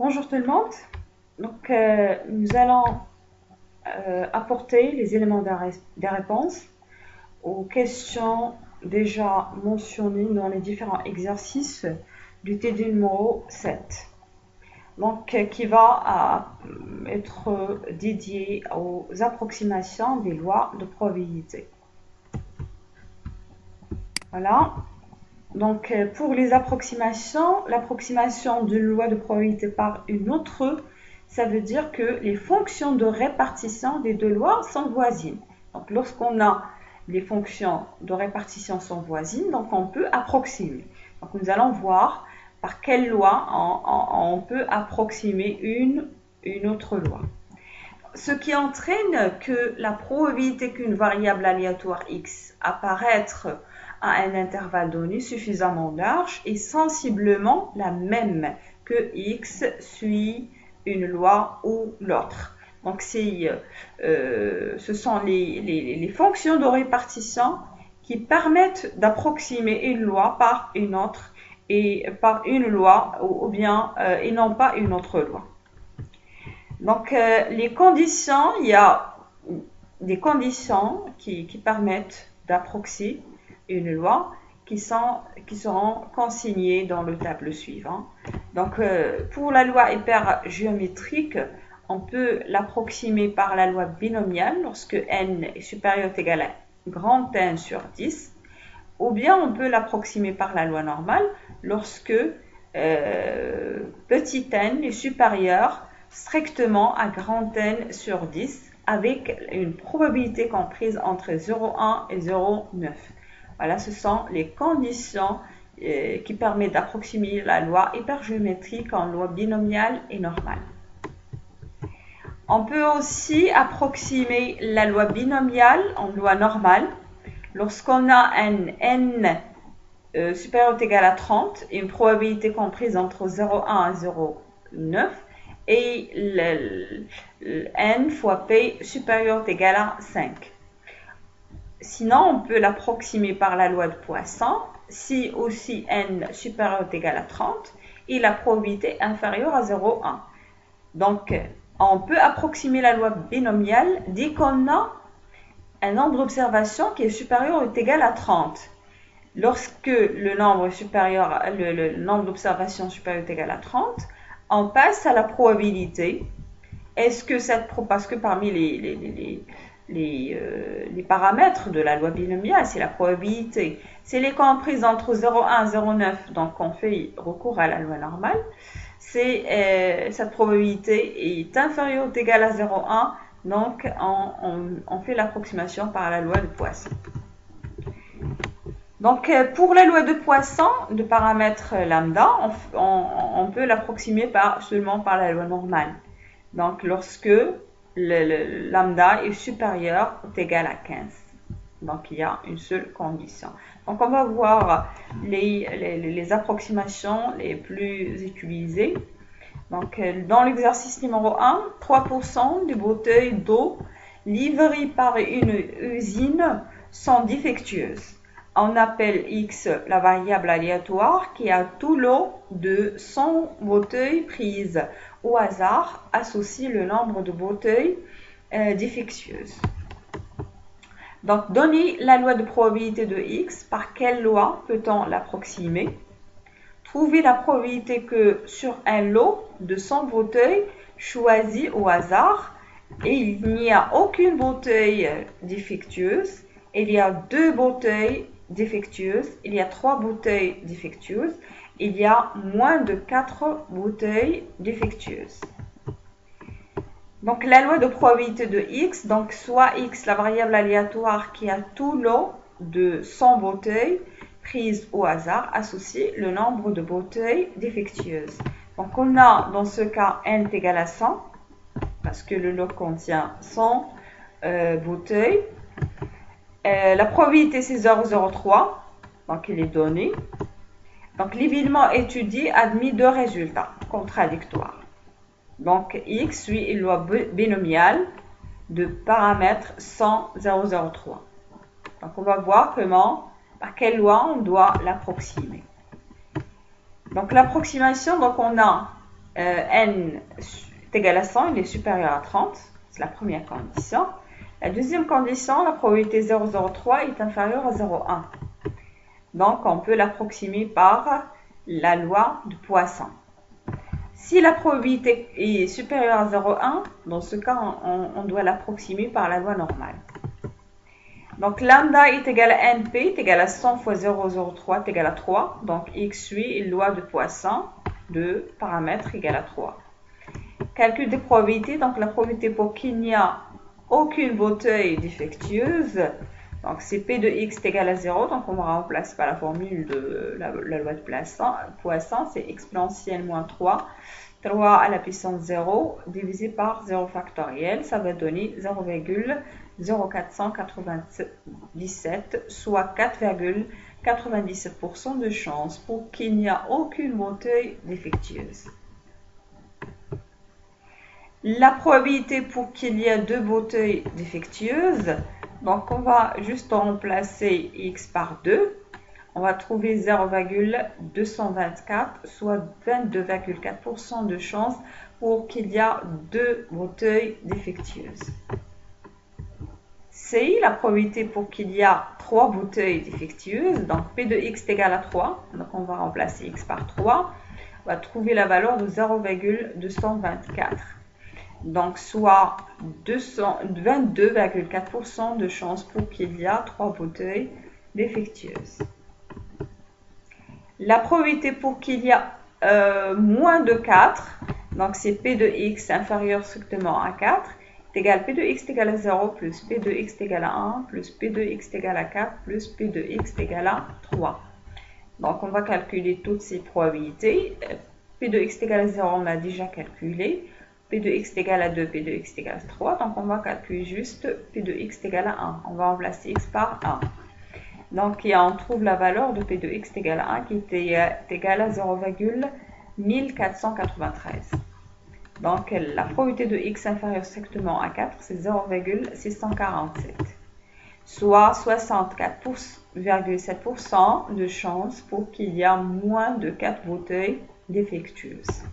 Bonjour tout le monde. Nous allons apporter les éléments des réponses aux questions déjà mentionnées dans les différents exercices du TD numéro 7. Qui va être dédié aux approximations des lois de probabilité. Voilà. Pour les approximations, l'approximation d'une loi de probabilité par une autre, ça veut dire que les fonctions de répartition des deux lois sont voisines. Donc, lorsqu'on a les fonctions de répartition sont voisines, donc on peut approximer. Donc, nous allons voir par quelle loi on peut approximer une autre loi. Ce qui entraîne que la probabilité qu'une variable aléatoire x apparaître à un intervalle donné suffisamment large est sensiblement la même que x suit une loi ou l'autre. Donc, ce sont les fonctions de répartition qui permettent d'approximer une loi par une autre et par une loi et non pas une autre loi. Donc, les conditions, il y a des conditions qui permettent d'approximer une loi qui seront consignées dans le tableau suivant. Donc, pour la loi hypergéométrique, on peut l'approximer par la loi binomiale lorsque n est supérieur ou égal à grand N sur 10, ou bien on peut l'approximer par la loi normale lorsque petit n est supérieur strictement à grand N sur 10 avec une probabilité comprise entre 0,1 et 0,9. Voilà, ce sont les conditions qui permettent d'approximer la loi hypergéométrique en loi binomiale et normale. On peut aussi approximer la loi binomiale en loi normale lorsqu'on a un n supérieur ou égal à 30 et une probabilité comprise entre 0,1 et 0,9 et le n fois p supérieur ou égal à 5. Sinon, on peut l'approximer par la loi de Poisson si aussi n supérieur ou égal à 30 et la probabilité inférieure à 0,1. Donc, on peut approximer la loi binomiale dès qu'on a un nombre d'observations qui est supérieur ou égal à 30. Lorsque le nombre d'observations supérieur ou égal à 30, on passe à la probabilité. Parce que parmi les paramètres de la loi binomiale, c'est la probabilité. Si elle est comprise entre 0,1 et 0,9, donc on fait recours à la loi normale, cette probabilité est inférieure ou égale à 0,1, donc on fait l'approximation par la loi de Poisson. Donc, pour la loi de Poisson, de paramètre lambda, on peut l'approximer seulement par la loi normale. Donc, lorsque le lambda est supérieur ou égal à 15. Donc, il y a une seule condition. Donc, on va voir les approximations les plus utilisées. Donc, dans l'exercice numéro 1, 3% des bouteilles d'eau livrées par une usine sont défectueuses. On appelle X la variable aléatoire qui a tout lot de 100 bouteilles prises au hasard associe le nombre de bouteilles défectueuses. Donc, donner la loi de probabilité de X, par quelle loi peut-on l'approximer? Trouver la probabilité que sur un lot de 100 bouteilles choisies au hasard, et il n'y a aucune bouteille défectueuse, il y a 2 bouteilles défectueuses, il y a 3 bouteilles défectueuses, il y a moins de 4 bouteilles défectueuses. Donc, la loi de probabilité de X, donc soit X, la variable aléatoire qui a tout lot de 100 bouteilles prises au hasard, associe le nombre de bouteilles défectueuses. Donc, on a dans ce cas n est égal à 100, parce que le lot contient 100 bouteilles. La probabilité, c'est 0,03, donc il est donné. Donc, l'événement étudié admet 2 résultats contradictoires. Donc, X suit une loi binomiale de paramètres 100, 0,03. Donc, on va voir par quelle loi on doit l'approximer. Donc, l'approximation, on a n est égal à 100, il est supérieur à 30. C'est la première condition. La deuxième condition, la probabilité 0,03 est inférieure à 0,1. Donc, on peut l'approximer par la loi de Poisson. Si la probabilité est supérieure à 0,1, dans ce cas, on doit l'approximer par la loi normale. Donc, lambda est égal à NP, est égal à 100 fois 0,03 est égal à 3. Donc, x suit une loi de Poisson de paramètres égal à 3. Calcul des probabilités. Donc, la probabilité pour qu'il n'y a aucune bouteille défectueuse. Donc, c'est P de x est égal à 0. Donc, on va remplacer par la formule de la loi de Poisson. C'est exponentielle moins 3. 3 à la puissance 0 divisé par 0 factoriel. Ça va donner 0,0497, soit 4,97% de chance pour qu'il n'y a aucune bouteille défectueuse. La probabilité pour qu'il y ait 2 bouteilles défectueuses, donc on va juste remplacer x par 2. On va trouver 0,224, soit 22,4% de chance pour qu'il y ait 2 bouteilles défectueuses. C, la probabilité pour qu'il y ait 3 bouteilles défectueuses, donc P de x est égal à 3, donc on va remplacer x par 3, on va trouver la valeur de 0,224. Donc, soit 22,4% de chance pour qu'il y ait 3 bouteilles défectueuses. La probabilité pour qu'il y ait moins de 4, donc c'est P de x inférieur strictement à 4, est égal à P de x est égal à 0 plus P de x est égal à 1 plus P de x est égal à 4 plus P de x est égal à 3. Donc, on va calculer toutes ces probabilités. P de x est égal à 0, on l'a déjà calculé. P de x est égal à 2, P de x est égal à 3. Donc, on va calculer juste P de x est égal à 1. On va remplacer x par 1. Donc, on trouve la valeur de P de x est égal à 1 qui était égale à 0,1493. Donc, la probabilité de x inférieure strictement à 4, c'est 0,647. Soit 64,7% de chance pour qu'il y ait moins de 4 bouteilles défectueuses.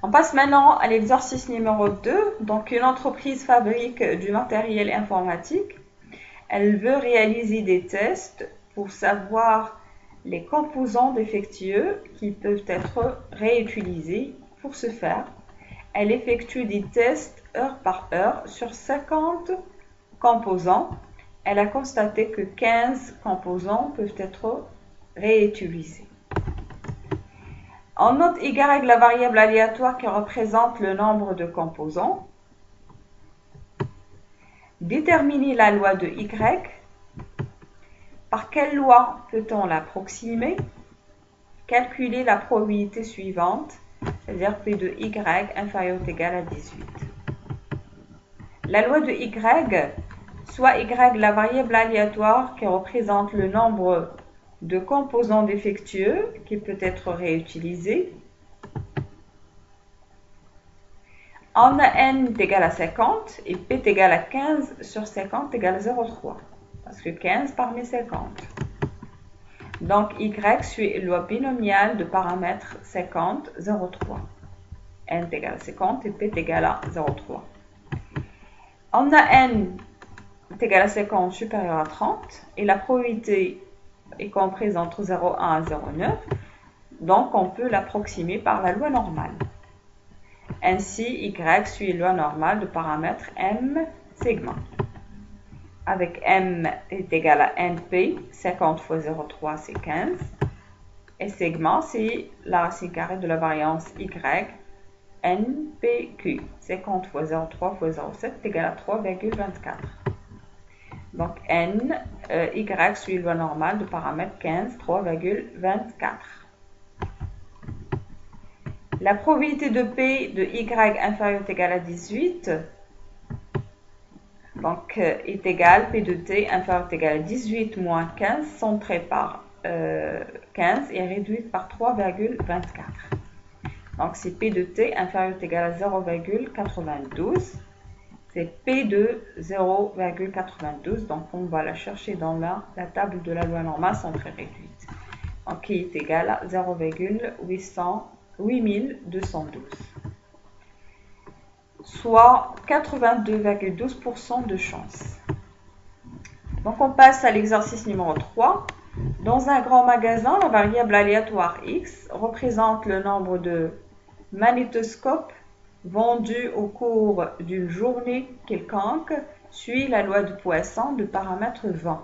On passe maintenant à l'exercice numéro 2. Donc, une entreprise fabrique du matériel informatique. Elle veut réaliser des tests pour savoir les composants défectueux qui peuvent être réutilisés. Pour ce faire, elle effectue des tests heure par heure sur 50 composants. Elle a constaté que 15 composants peuvent être réutilisés. On note y la variable aléatoire qui représente le nombre de composants. Déterminer la loi de y. Par quelle loi peut-on l'approximer? Calculer la probabilité suivante, c'est-à-dire P de y inférieur ou égal à 18. La loi de y, soit y la variable aléatoire qui représente le nombre de composants défectueux qui peut être réutilisé. On a n est égal à 50 et p est égal à 15 sur 50 égale à 0,3. Parce que 15 parmi 50. Donc, y suit une loi binomiale de paramètres 50, 0,3. N est égal à 50 et p est égal à 0,3. On a n est égal à 50 supérieur à 30 et la probabilité est comprise entre 0,1 à 0,9. Donc, on peut l'approximer par la loi normale. Ainsi, y suit une loi normale de paramètres m sigma. Avec m est égal à np, 50 fois 0,3 c'est 15. Et sigma, c'est la racine carrée de la variance y, npq. 50 fois 0,3 fois 0,7 est égal à 3,24. Donc, y suit une loi normale de paramètre 15, 3,24. La probabilité de P de y inférieur ou égal à 18 donc, est égale P de t inférieur ou égal à 18 moins 15 centré par 15 et réduite par 3,24. Donc, c'est P de t inférieur ou égal à 0,92. C'est P de 0,92. Donc, on va la chercher dans la table de la loi normale centrée réduite. qui est égal à 0,8212, soit 82,12% de chance. Donc on passe à l'exercice numéro 3. Dans un grand magasin, la variable aléatoire x représente le nombre de magnétoscopes vendus au cours d'une journée quelconque, suit la loi de Poisson de paramètre 20.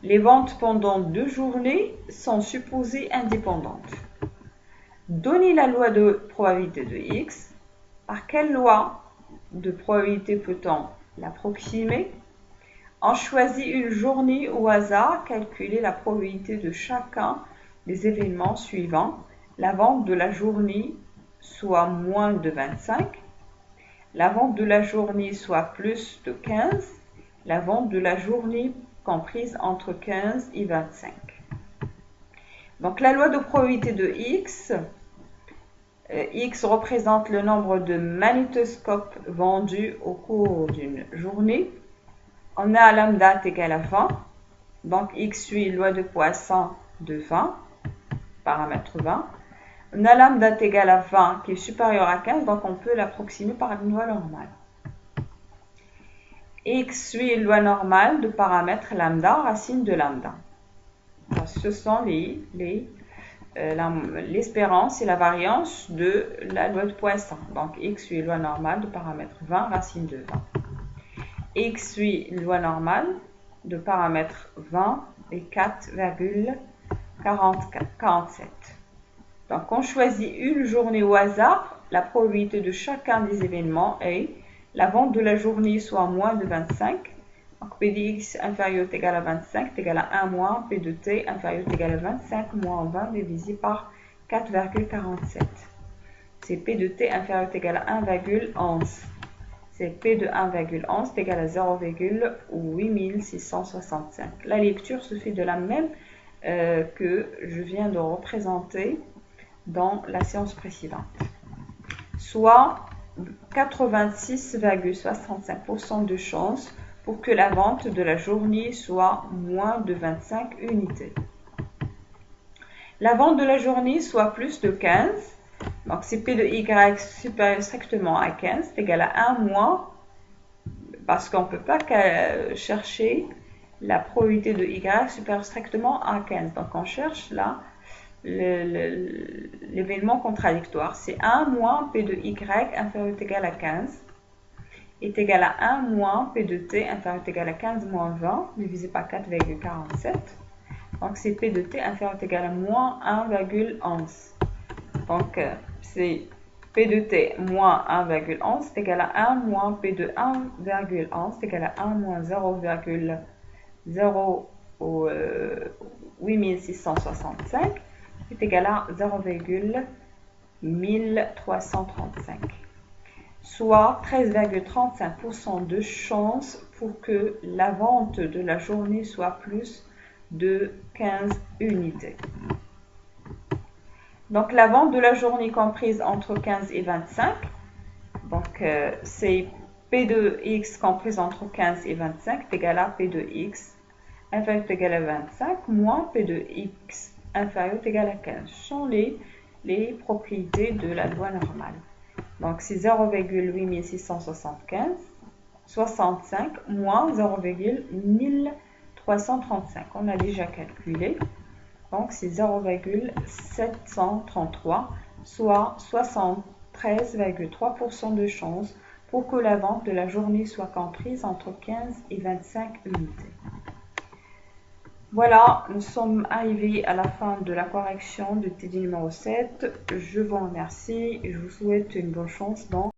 Les ventes pendant 2 journées sont supposées indépendantes. Donnez la loi de probabilité de x. Par quelle loi de probabilité peut-on l'approximer? On choisit une journée au hasard, calculer la probabilité de chacun des événements suivants. La vente de la journée soit moins de 25, la vente de la journée soit plus de 15, la vente de la journée comprise entre 15 et 25. Donc la loi de probabilité de x, x représente le nombre de magnétoscopes vendus au cours d'une journée. On a lambda égale à 20, donc x suit loi de Poisson de 20, paramètre 20. On a lambda égale à 20 qui est supérieur à 15, donc on peut l'approximer par une loi normale. X suit une loi normale de paramètre lambda, racine de lambda. Ce sont l'espérance et la variance de la loi de Poisson. Donc x suit une loi normale de paramètre 20, racine de 20. X suit une loi normale de paramètre 20 et 4,47. Donc, on choisit une journée au hasard. La probabilité de chacun des événements est la vente de la journée soit moins de 25. Donc, P de x inférieur ou égal à 25 est égal à 1 moins P de t inférieur ou égal à 25 moins 20 divisé par 4,47. C'est P de t inférieur ou égal à 1,11. C'est P de 1,11 est égal à 0,8665. La lecture se fait de la même que je viens de représenter dans la séance précédente. Soit 86,65% de chance pour que la vente de la journée soit moins de 25 unités. La vente de la journée soit plus de 15. Donc, c'est P de y supérieur strictement à 15 est égal à 1 moins, parce qu'on ne peut pas chercher la probabilité de y supérieur strictement à 15. Donc, on cherche là l'événement contradictoire. C'est 1 moins P de y inférieur ou égal à 15 est égal à 1 moins P de t inférieur ou égal à 15 moins 20 divisé par 4,47. Donc, c'est P de t inférieur ou égal à moins 1,11. Donc, c'est P de t moins 1,11 est égal à 1 moins P de 1,11 est égal à 1 moins 0,08665 est égal à 0,1335. Soit 13,35% de chance pour que la vente de la journée soit plus de 15 unités. Donc, la vente de la journée comprise entre 15 et 25. Donc, c'est P de x comprise entre 15 et 25 est égal à P de x inférieur ou égal à 25 moins P de x inférieur ou égal à 15. Ce sont les propriétés de la loi normale. Donc, c'est 0,8665 moins 0,1335. On a déjà calculé. Donc, c'est 0,733, soit 73,3% de chance pour que la vente de la journée soit comprise entre 15 et 25 unités. Voilà, nous sommes arrivés à la fin de la correction de TD numéro 7. Je vous remercie et je vous souhaite une bonne chance dans